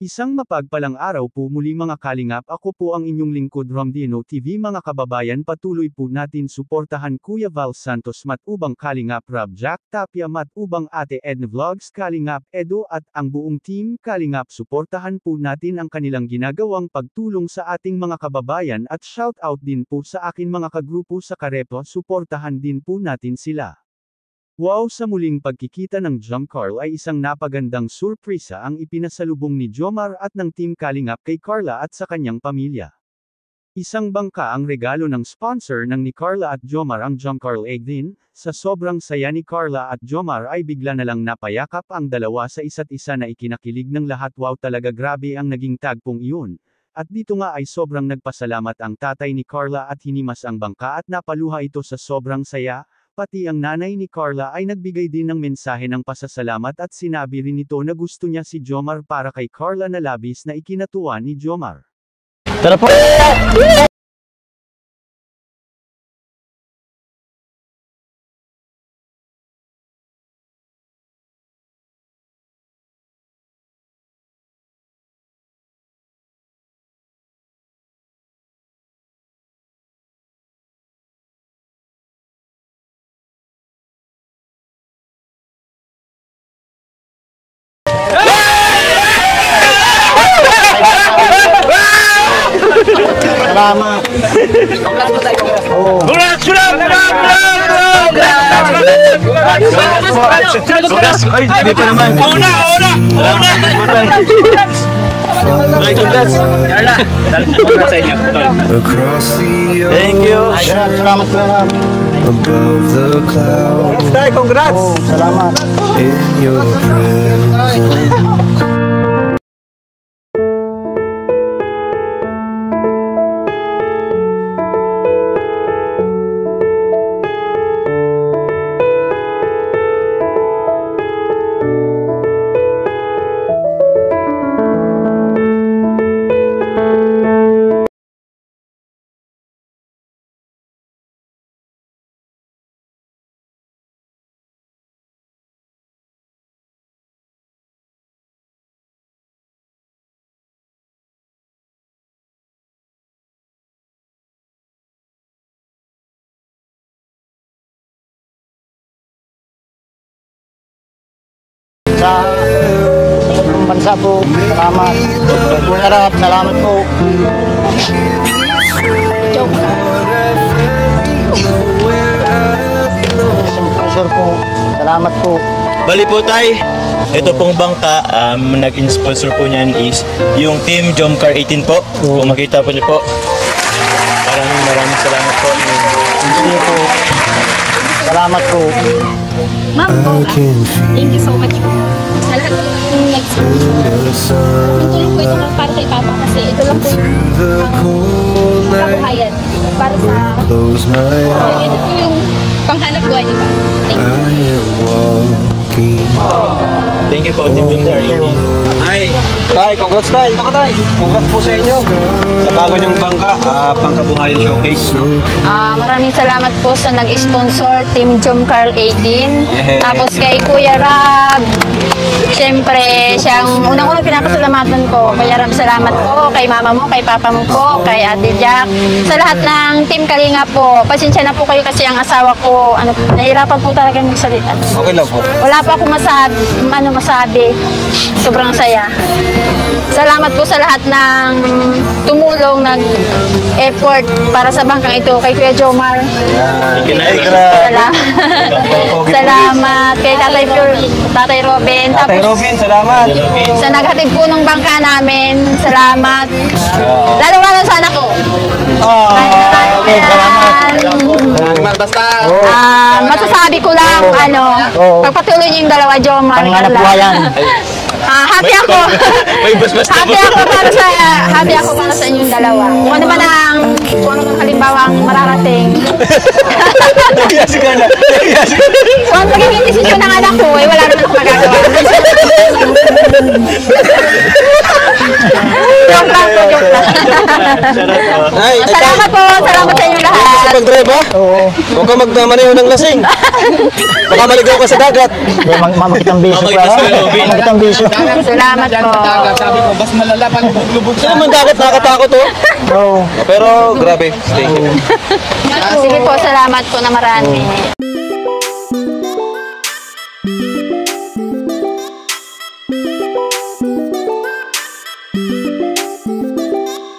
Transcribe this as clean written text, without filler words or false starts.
Isang mapagpalang araw po muli mga kalingap, ako po ang inyong lingkod Romdino TV mga kababayan, patuloy po natin suportahan Kuya Val Santos Matubang Kalingap Rob Jack Tapia Matubang Ate Edna Vlogs Kalingap Edo at ang buong team Kalingap, suportahan po natin ang kanilang ginagawang pagtulong sa ating mga kababayan at shout out din po sa akin mga kagrupo sa Karepo, suportahan din po natin sila. Wow, sa muling pagkikita ng Jomcar ay isang napagandang surpresa ang ipinasalubong ni Jomar at ng Team Kalingap kay Carla at sa kanyang pamilya. Isang bangka ang regalo ng sponsor ng ni Carla at Jomar, ang Jomcar 18. Sa sobrang saya ni Carla at Jomar ay bigla na lang napayakap ang dalawa sa isa't isa na ikinakilig ng lahat. Wow, talaga grabe ang naging tagpong iyon. At dito nga ay sobrang nagpasalamat ang tatay ni Carla at hinimas ang bangka at napaluha ito sa sobrang saya. Pati ang nanay ni Carla ay nagbigay din ng mensahe ng pasasalamat at sinabi rin ito na gusto niya si Jomar para kay Carla na labis na ikinatuwa ni Jomar. Tara po! Salamat. Ay, hindi pa naman. Una! Thank you. Salamat po. Above the clouds. Congrats. Salamat. In your presence. Sa ibang bansa po, salamat. Kuya Rap, salamat po. Sponsor po, salamat po. Bali po tay, ito pong bangka, nag-sponsor po niyan is yung Team Jomcar 18 po. Kung makita po niyo po. Maraming salamat po. Thank you po. Salamat po. Ma'am, thank you so much po. Sa lahat ng nag-sponsor. Ito lang po ito para kay Papa kasi ito lang po yung kabuhayan para sa ito po yung panghanap buhay niyo. Thank you po, Team Jomcar 18. Tay, congrats tay. Congrats po sa inyo. Sa bago niyong bangka, pangkabuhayan showcase. Maraming salamat po sa nag-sponsor Team Jomcar 18. Tapos kay Kuya Rab. Siyempre, siyang unang-unang pinapasalamatan ko. Kuya Rab, salamat po. Kay mama mo, kay papa mo po, kay Ate Jack. Sa lahat ng Team Kalingap po. Pasensya na po kayo kasi ang asawa ko, nahirapan po talaga magsalita. Okay lang po. Wala pa akong masabi. Sobrang saya. Salamat po sa lahat ng tumulong, nag-effort para sa bangkang ito. Kay Kuya Jomar. Salamat. Kay Tatay Robin. Tatay Robin, salamat. Sa naghatid po ng bangka namin, salamat. Lalo sa anak ko. Okay, salamat. Masasabi ko lang, pagpatuloy niyo yung dalawa, Jomar. Panghanap buhayan. Happy ako. Happy ako para sa inyong dalawa. Kung ano man ang halimbawa ang mararating. Kung ang magiging desisyon ng anak ko, wala naman ako magagawa. Joke lang po, joke Ay, Salamat po. Salamat sa inyo Sa lahat. pag-drive ha? Oo. Huwag ka magmamaneho ng lasing. Baka maligaw ka sa dagat. Mamakitang bisyo Mamakita sa lobby. Mamakitang bisyo. Salamat po. Sabi ko, mas malala pag lubog Sino man dagat nakakatakot oh? Oo. Pero grabe. Thank you. Sige po, salamat po na marami.